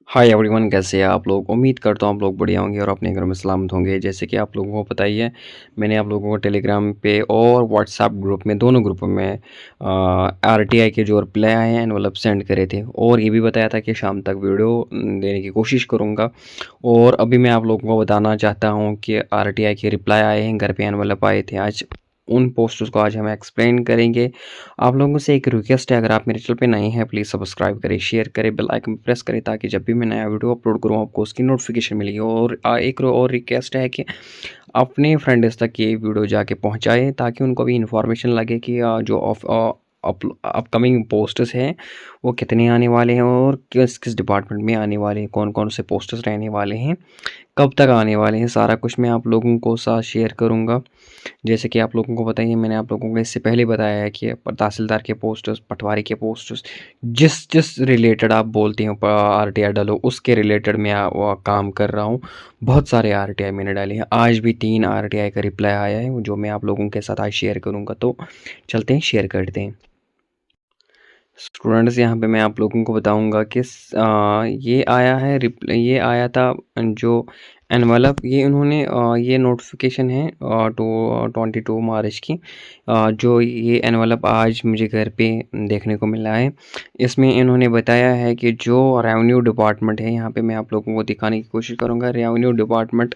Hi everyone, कैसे हैं आप लोग। उम्मीद करता हूँ आप लोग बढ़िया होंगे और अपने घर में सलामत होंगे। जैसे कि आप लोगों को पता ही है, मैंने आप लोगों को टेलीग्राम पे और व्हाट्सएप ग्रुप में, दोनों ग्रुपों में आरटीआई के जो रिप्लाई आए हैं एनवलप सेंड करे थे, और ये भी बताया था कि शाम तक वीडियो देने की कोशिश करूँगा। और अभी मैं आप लोगों को बताना चाहता हूँ कि आरटीआई के रिप्लाई आए हैं, घर पे एनवलप आए थे आज। उन पोस्टर्स को आज हम एक्सप्लेन करेंगे। आप लोगों से एक रिक्वेस्ट है, अगर आप मेरे चैनल पे नए हैं प्लीज़ सब्सक्राइब करें, शेयर करें, बेल आइकन प्रेस करें, ताकि जब भी मैं नया वीडियो अपलोड करूँ आपको उसकी नोटिफिकेशन मिलेगी। और एक और रिक्वेस्ट है कि अपने फ्रेंड्स तक ये वीडियो जाके पहुँचाएँ, ताकि उनको भी इन्फॉर्मेशन लगे कि जो अपकमिंग पोस्टर्स हैं वो कितने आने वाले हैं और किस किस डिपार्टमेंट में आने वाले हैं, कौन कौन से पोस्टर्स रहने वाले हैं, कब तक आने वाले हैं, सारा कुछ मैं आप लोगों को साथ शेयर करूँगा। जैसे कि आप लोगों को बताइए, मैंने आप लोगों को इससे पहले बताया है कि तहसीलदार के पोस्टर्स, पटवारी के पोस्टर्स, जिस जिस रिलेटेड आप बोलते हो आरटीआई डालो, उसके रिलेटेड मैं वो काम कर रहा हूँ। बहुत सारे आरटीआई मैंने डाले हैं, आज भी 3 आरटीआई का रिप्लाई आया है जो मैं आप लोगों के साथ आज शेयर करूँगा। तो चलते हैं, शेयर करते हैं। स्टूडेंट्स, यहाँ पे मैं आप लोगों को बताऊंगा कि ये आया है ये आया था जो एनवलप, ये उन्होंने ये नोटिफिकेशन है 22 मार्च की। जो ये एनवलप आज मुझे घर पे देखने को मिला है, इसमें इन्होंने बताया है कि जो रेवेन्यू डिपार्टमेंट है, यहाँ पे मैं आप लोगों को दिखाने की कोशिश करूँगा। रेवेन्यू डिपार्टमेंट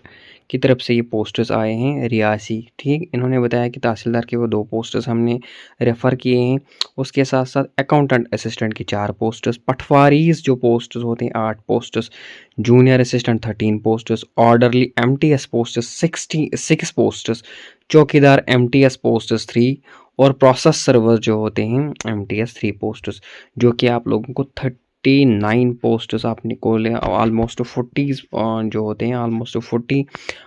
की तरफ से ये पोस्टर्स आए हैं रियासी, ठीक। इन्होंने बताया कि तहसीलदार के वो 2 पोस्टर्स हमने रेफ़र किए हैं। उसके साथ साथ अकाउंटेंट असिस्टेंट की 4 पोस्टर्स, पटवारीज जो पोस्टर्स होते हैं 8 posters, junior assistant 13 posters, orderly MTS posters 66 posters, चौकीदार एमटीएस पोस्टर्स 3, और प्रोसेस सर्वर जो होते हैं एमटीएस 3 पोस्टर्स, जो कि आप लोगों को 39 पोस्टर्स आपने को ले ऑलमोस्ट 40 जो होते हैं, ऑलमोस्ट 40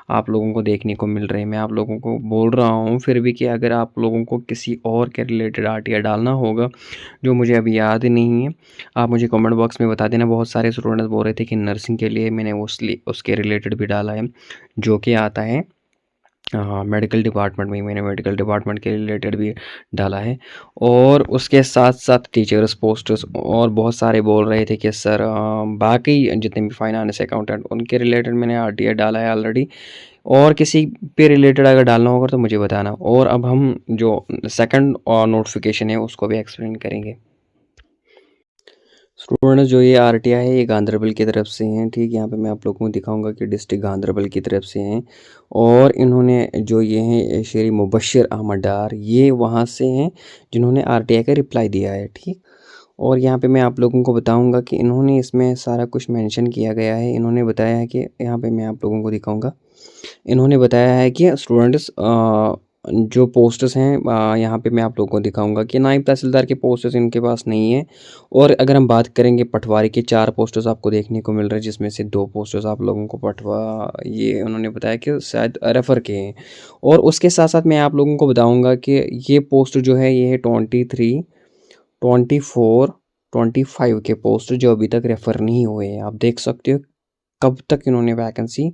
आप लोगों को देखने को मिल रहे हैं। मैं आप लोगों को बोल रहा हूँ फिर भी कि अगर आप लोगों को किसी और के रिलेटेड आरटीआई डालना होगा जो मुझे अभी याद नहीं है, आप मुझे कमेंट बॉक्स में बता देना। बहुत सारे स्टूडेंट्स बोल रहे थे कि नर्सिंग के लिए मैंने उसके रिलेटेड भी डाला है, जो कि आता है हाँ, मेडिकल डिपार्टमेंट में ही मैंने मेडिकल डिपार्टमेंट के रिलेटेड भी डाला है। और उसके साथ साथ टीचर्स पोस्टर्स, और बहुत सारे बोल रहे थे कि सर बाकी जितने भी फाइनेंस अकाउंटेंट उनके रिलेटेड मैंने आरटीआई डाला है ऑलरेडी, और किसी पे रिलेटेड अगर डालना होगा तो मुझे बताना। और अब हम जो सेकंड नोटिफिकेशन है उसको भी एक्सप्लेन करेंगे। स्टूडेंट्स, जो ये आरटीआई है ये गांधरबल की तरफ से हैं, ठीक। यहाँ पे मैं आप लोगों को दिखाऊंगा कि डिस्ट्रिक्ट गांधरबल की तरफ से हैं। और इन्होंने जो ये हैं श्री मुबश्शिर अहमद डार, ये वहाँ से हैं जिन्होंने आरटीआई का रिप्लाई दिया है, ठीक। और यहाँ पे मैं आप लोगों को बताऊंगा कि इन्होंने इसमें सारा कुछ मेंशन किया गया है। इन्होंने बताया है कि यहाँ पे मैं आप लोगों को दिखाऊंगा, इन्होंने बताया है कि स्टूडेंट्स जो पोस्टर्स हैं यहाँ पे मैं आप लोगों को दिखाऊंगा कि नायब तहसीलदार के पोस्टर्स इनके पास नहीं है। और अगर हम बात करेंगे पटवारी के 4 पोस्टर्स आपको देखने को मिल रहे हैं, जिसमें से 2 पोस्टर्स आप लोगों को ये उन्होंने बताया कि शायद रेफ़र के हैं। और उसके साथ साथ मैं आप लोगों को बताऊँगा कि ये पोस्ट जो है ये है 23, 24, 25 के पोस्ट जो अभी तक रेफ़र नहीं हुए हैं। आप देख सकते हो कब तक इन्होंने वैकेंसी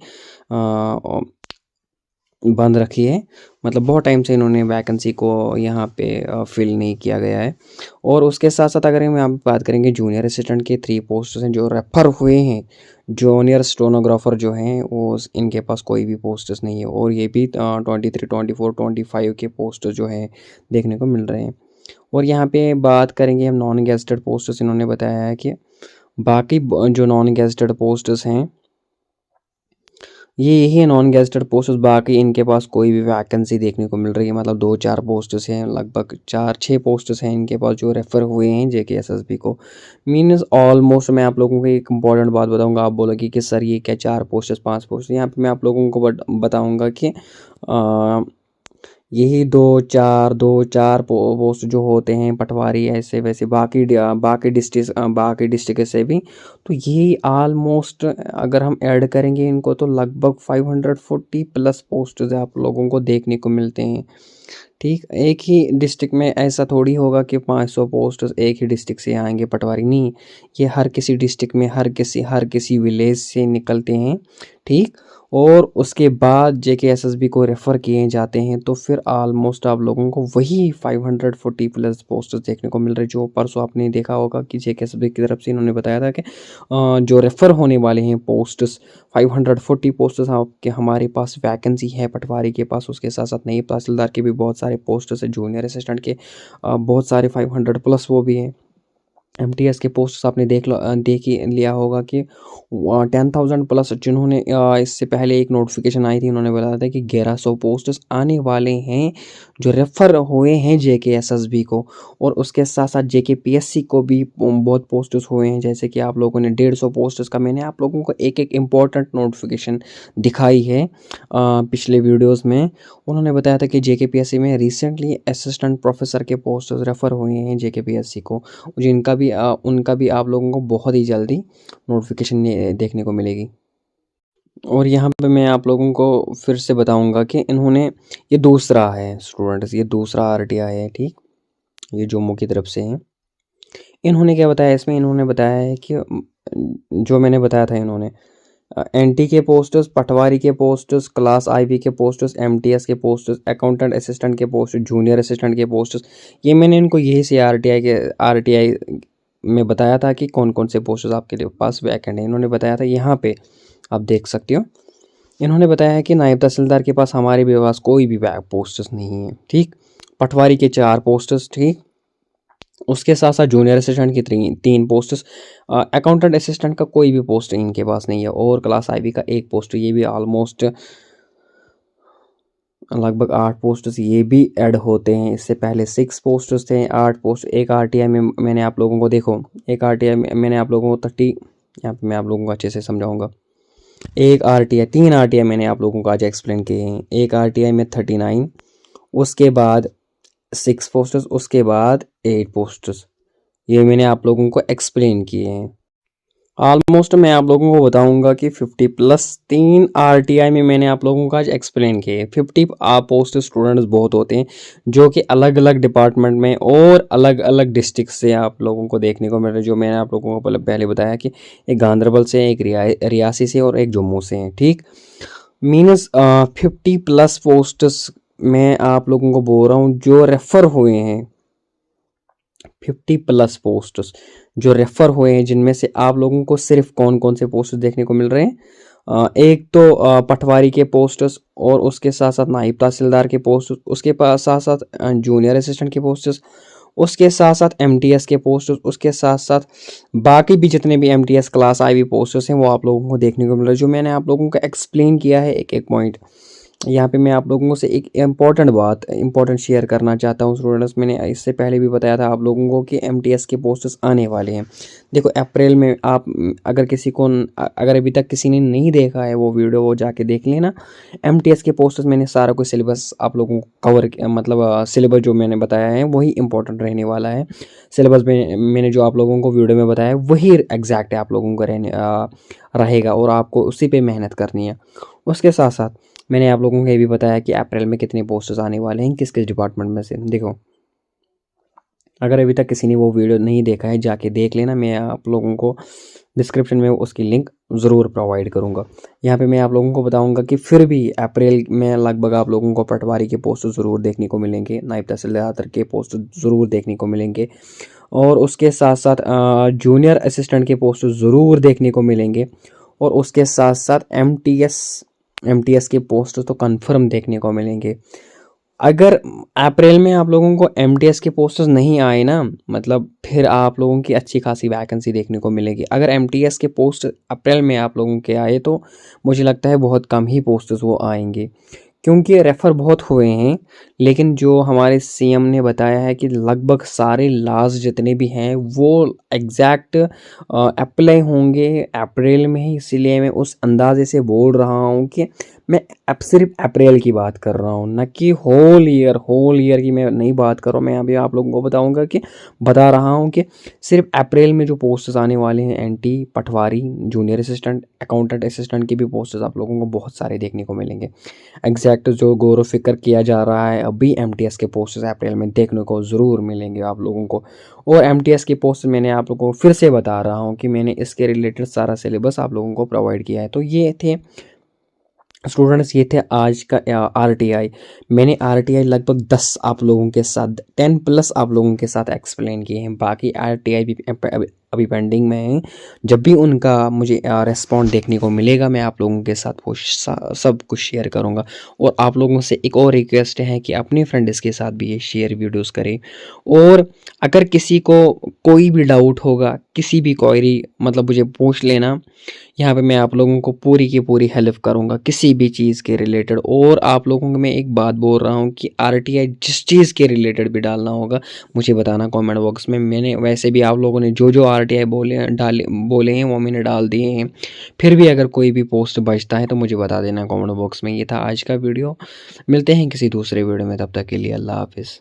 बंद रखी है, मतलब बहुत टाइम से इन्होंने वैकेंसी को यहाँ पे फिल नहीं किया गया है। और उसके साथ साथ अगर हम यहाँ पे बात करेंगे जूनियर असिस्टेंट के 3 पोस्ट्स हैं जो रेफर हुए हैं। जूनियर स्टोनोग्राफर जो हैं वो इनके पास कोई भी पोस्ट्स नहीं है, और ये भी 23, 24, 25 के पोस्ट जो हैं देखने को मिल रहे हैं। और यहाँ पे बात करेंगे हम नॉन गेजेटेड पोस्ट्स, इन्होंने बताया है कि बाकी जो नॉन गेजेटेड पोस्ट्स हैं ये यही है नॉन गेजेटेड पोस्ट्स, बाकी इनके पास कोई भी वैकेंसी देखने को मिल रही है। मतलब 2-4 पोस्ट्स हैं, लगभग 4-6 पोस्ट्स हैं इनके पास जो रेफ़र हुए हैं जेकेएसएसबी को। मीन्स ऑलमोस्ट मैं आप लोगों को एक इंपॉर्टेंट बात बताऊंगा, आप बोलोगे कि सर ये क्या 4 पोस्ट्स 5 पोस्ट, यहाँ पे मैं आप लोगों को बताऊंगा कि यही दो चार पोस्ट जो होते हैं पटवारी ऐसे वैसे बाकी डिस्ट्रिक्ट से भी, तो ये आलमोस्ट अगर हम ऐड करेंगे इनको तो लगभग 540 प्लस पोस्ट आप लोगों को देखने को मिलते हैं, ठीक, एक ही डिस्ट्रिक्ट में ऐसा थोड़ी होगा कि 500 पोस्टर्स एक ही डिस्ट्रिक्ट से आएंगे पटवारी, नहीं। ये हर किसी डिस्ट्रिक्ट में हर किसी विलेज से निकलते हैं। ठीक, और उसके बाद जेकेएसएसबी को रेफ़र किए जाते हैं, तो फिर ऑलमोस्ट आप लोगों को वही 540 प्लस पोस्टर्स देखने को मिल रहे, जो परसों आपने देखा होगा कि जेकेएसएसबी की तरफ से इन्होंने बताया था कि जो रेफ़र होने वाले हैं पोस्ट्स 540 पोस्ट्स आपके हमारे पास वैकेंसी है पटवारी के पास। उसके साथ साथ नई तहसीलदार के भी बहुत सारे पोस्ट्स है, जूनियर असिस्टेंट के बहुत सारे 500 प्लस वो भी हैं। एमटीएस के पोस्ट्स आपने देख ही लिया होगा कि 10,000 प्लस जिन्होंने इससे पहले एक नोटिफिकेशन आई थी, उन्होंने बताया था कि 1100 पोस्ट्स आने वाले हैं जो रेफ़र हुए हैं जेकेएसएसबी को। और उसके साथ साथ जेकेपीएससी को भी बहुत पोस्ट्स हुए हैं, जैसे कि आप लोगों ने 150 पोस्ट्स का मैंने आप लोगों को एक एक इम्पॉर्टेंट नोटिफिकेशन दिखाई है पिछले वीडियोज़ में। उन्होंने बताया था कि जेकेपीएससी में रिसेंटली असिस्टेंट प्रोफेसर के पोस्ट्स रेफ़र हुए हैं जेकेपीएससी को, उनका भी आप लोगों को बहुत ही जल्दी नोटिफिकेशन देखने को मिलेगी। और यहाँ पे मैं आप लोगों को फिर से बताऊंगा कि इन्होंने, ये दूसरा है स्टूडेंट्स, ये दूसरा आरटीआई है। ठीक, ये जम्मू की तरफ से है। इन्होंने क्या बताया इसमें, इन्होंने बताया है कि जो मैंने बताया था, इन्होंने एनटी के पोस्टर्स, पटवारी के पोस्टर्स, क्लास आईवी के पोस्टर्स, एमटीएस के पोस्टर्स, अकाउंटेंट असिस्टेंट के पोस्टर्स, जूनियर असिस्टेंट के पोस्टर्स, ये मैंने इनको यही से आरटीआई में बताया था कि कौन कौन से पोस्टर्स आपके लिए पास वैकेंट हैं। इन्होंने बताया था, यहाँ पे आप देख सकते हो, इन्होंने बताया है कि नायब तहसीलदार के पास हमारे भी पास कोई भी पोस्टर्स नहीं है। ठीक, पटवारी के 4 पोस्टर्स। ठीक, उसके साथ साथ जूनियर असिस्टेंट की 3 पोस्ट्स, अकाउंटेंट असिस्टेंट का कोई भी पोस्ट इनके पास नहीं है, और क्लास आईवी का 1 पोस्ट, ये भी ऑलमोस्ट लगभग 8 पोस्ट्स ये भी ऐड होते हैं। इससे पहले 6 पोस्ट्स थे, 8 पोस्ट। एक आरटीआई में मैंने आप लोगों को, देखो, एक आरटीआई में मैंने आप लोगों को 30, यहाँ पे मैं आप लोगों को अच्छे से समझाऊंगा। एक आरटीआई, 3 आरटीआई मैंने आप लोगों को आज एक्सप्लेन किए हैं। एक आरटीआई में 39, उसके बाद 6 पोस्टर्स, उसके बाद 8 पोस्टर्स, ये मैंने आप लोगों को एक्सप्लेन किए हैं। ऑलमोस्ट मैं आप लोगों को बताऊंगा कि 50 प्लस 3 आरटीआई में मैंने आप लोगों को आज एक्सप्लेन किए। 50 पोस्ट स्टूडेंट्स बहुत होते हैं, जो कि अलग अलग डिपार्टमेंट में और अलग अलग डिस्ट्रिक्ट से आप लोगों को देखने को मिल रहे हैं। जो मैंने आप लोगों को पहले बताया कि एक गांधरबल से, एक रियासी से और एक जम्मू से हैं। ठीक, मीनस 50 प्लस पोस्ट्स मैं आप लोगों को बोल रहा हूँ जो रेफ़र हुए हैं। 50 प्लस पोस्ट्स जो रेफ़र हुए हैं, जिनमें से आप लोगों को सिर्फ कौन कौन से पोस्ट देखने को मिल रहे हैं, एक तो पटवारी के पोस्टर्स, और उसके साथ साथ नायब तहसीलदार के पोस्ट, उसके पास साथ साथ जूनियर असिस्टेंट के पोस्टर्स, उसके साथ साथ एमटीएस के पोस्टर्स, उसके साथ साथ बाकी भी जितने भी एमटीएस क्लास आईवी पोस्टर्स हैं वो आप लोगों को देखने को मिल रहा है। जो मैंने आप लोगों को एक्सप्लेन किया है एक एक पॉइंट, यहाँ पे मैं आप लोगों से एक इम्पॉर्टेंट शेयर करना चाहता हूँ स्टूडेंट्स। मैंने इससे पहले भी बताया था आप लोगों को कि एमटीएस के पोस्टर्स आने वाले हैं। देखो, अप्रैल में आप अगर अभी तक किसी ने नहीं देखा है वो वीडियो, वो जाके देख लेना। एमटीएस के पोस्टर्स मैंने सारा कुछ सिलेबस आप लोगों को कवर, मतलब सिलेबस जो मैंने बताया है वही इंपॉर्टेंट रहने वाला है। सिलेबस में मैंने जो आप लोगों को वीडियो में बताया वही एग्जैक्ट है आप लोगों को रहेगा, और आपको उसी पे मेहनत करनी है। उसके साथ साथ मैंने आप लोगों को ये भी बताया कि अप्रैल में कितने पोस्टर्स आने वाले हैं, किस किस डिपार्टमेंट में से। देखो, अगर अभी तक किसी ने वो वीडियो नहीं देखा है जाके देख लेना, मैं आप लोगों को डिस्क्रिप्शन में उसकी लिंक ज़रूर प्रोवाइड करूँगा। यहाँ पे मैं आप लोगों को बताऊँगा कि फिर भी अप्रैल में लगभग आप लोगों को पटवारी के पोस्ट ज़रूर देखने को मिलेंगे, नायब तहसीलदार के पोस्ट ज़रूर देखने को मिलेंगे, और उसके साथ साथ जूनियर असिस्टेंट के पोस्ट ज़रूर देखने को मिलेंगे, और उसके साथ साथ एमटीएस के पोस्ट तो कंफर्म देखने को मिलेंगे। अगर अप्रैल में आप लोगों को एमटीएस के पोस्टर्स नहीं आए ना, मतलब फिर आप लोगों की अच्छी खासी वैकेंसी देखने को मिलेगी। अगर एमटीएस के पोस्ट अप्रैल में आप लोगों के आए तो मुझे लगता है बहुत कम ही पोस्टर्स वो आएंगे, क्योंकि रेफ़र बहुत हुए हैं। लेकिन जो हमारे सीएम ने बताया है कि लगभग सारे लाज जितने भी हैं वो एग्जैक्ट अप्लाई होंगे अप्रैल में ही, इसीलिए मैं उस अंदाजे से बोल रहा हूँ कि मैं अब सिर्फ अप्रैल की बात कर रहा हूँ, न कि होल ईयर की मैं नहीं बात कर रहा हूँ। मैं अभी आप लोगों को बता रहा हूँ कि सिर्फ अप्रैल में जो पोस्ट्स आने वाले हैं, एनटी, पटवारी, जूनियर असिस्टेंट, अकाउंटेंट असिस्टेंट के भी पोस्ट्स आप लोगों को बहुत सारे देखने को मिलेंगे। एग्जैक्ट जो गौर व फिक्र किया जा रहा है अभी एमटीएस के पोस्ट्स अप्रैल में देखने को ज़रूर मिलेंगे आप लोगों को। और एमटीएस के पोस्ट मैंने आप लोगों को फिर से बता रहा हूँ कि मैंने इसके रिलेटेड सारा सिलेबस आप लोगों को प्रोवाइड किया है। तो ये थे स्टूडेंट्स, ये थे आज का आरटीआई। मैंने आरटीआई लगभग 10 आप लोगों के साथ 10 प्लस आप लोगों के साथ एक्सप्लेन किए हैं। बाकी आरटीआई भी अभी पेंडिंग में है। जब भी उनका मुझे रेस्पॉन्ड देखने को मिलेगा मैं आप लोगों के साथ वो सब कुछ शेयर करूंगा। और आप लोगों से एक और रिक्वेस्ट है कि अपने फ्रेंड्स के साथ भी ये शेयर वीडियोस करें। और अगर किसी को कोई भी डाउट होगा, किसी भी क्वेरी मतलब मुझे पूछ लेना, यहाँ पे मैं आप लोगों को पूरी की पूरी हेल्प करूँगा किसी भी चीज़ के रिलेटेड। और आप लोगों को मैं एक बात बोल रहा हूँ कि आरटीआई जिस चीज़ के रिलेटेड भी डालना होगा मुझे बताना कमेंट बॉक्स में। मैंने वैसे भी आप लोगों ने जो जो आरटीआई बोले हैं वो मैंने डाल दिए हैं। फिर भी अगर कोई भी पोस्ट बचता है तो मुझे बता देना कमेंट बॉक्स में। ये था आज का वीडियो, मिलते हैं किसी दूसरे वीडियो में, तब तक के लिए अल्लाह हाफिज़।